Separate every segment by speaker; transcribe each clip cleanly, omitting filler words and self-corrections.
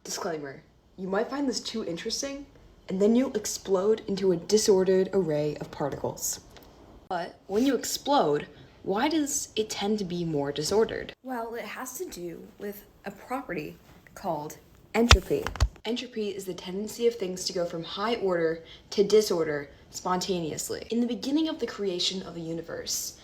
Speaker 1: Disclaimer, you might find this too interesting, and then you'll explode into a disordered array of particles. But when you explode, why does it tend to be more disordered? Well, it has to do with a property called entropy. Entropy is the tendency of things to go from high order to disorder spontaneously. In the beginning of the creation of the universe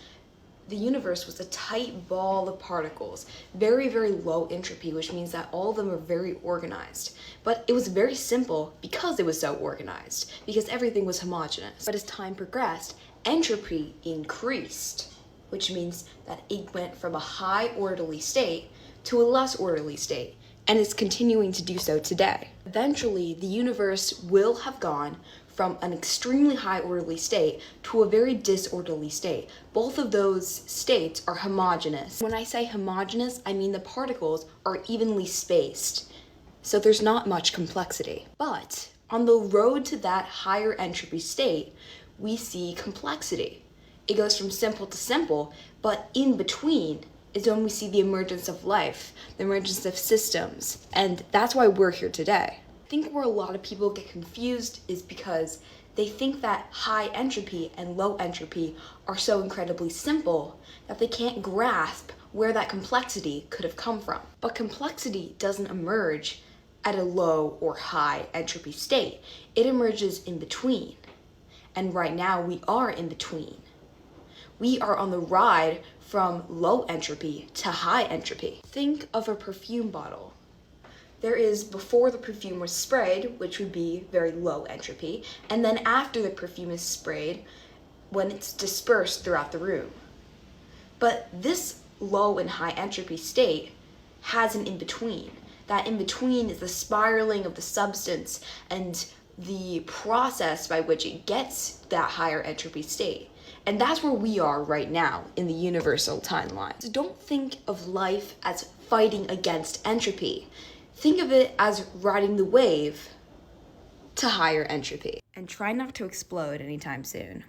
Speaker 1: was a tight ball of particles, very, very low entropy, which means that all of them are very organized. But it was very simple because it was so organized, because everything was homogeneous. But as time progressed, entropy increased, which means that it went from a high orderly state to a less orderly state, and is continuing to do so today. Eventually, the universe will have gone from an extremely high orderly state to a very disorderly state. Both of those states are homogeneous. When I say homogeneous, I mean the particles are evenly spaced, so there's not much complexity. But on the road to that higher entropy state, we see complexity. It goes from simple to simple, but in between is when we see the emergence of life, the emergence of systems, and that's why we're here today. I think where a lot of people get confused is because they think that high entropy and low entropy are so incredibly simple that they can't grasp where that complexity could have come from. But complexity doesn't emerge at a low or high entropy state. It emerges in between. And right now we are in between. We are on the ride from low entropy to high entropy. Think of a perfume bottle. There is before the perfume was sprayed, which would be very low entropy, and then after the perfume is sprayed, when it's dispersed throughout the room. But this low and high entropy state has an in-between. That in-between is the spiraling of the substance and the process by which it gets that higher entropy state. And that's where we are right now in the universal timeline. So don't think of life as fighting against entropy. Think of it as riding the wave to higher entropy. And try not to explode anytime soon.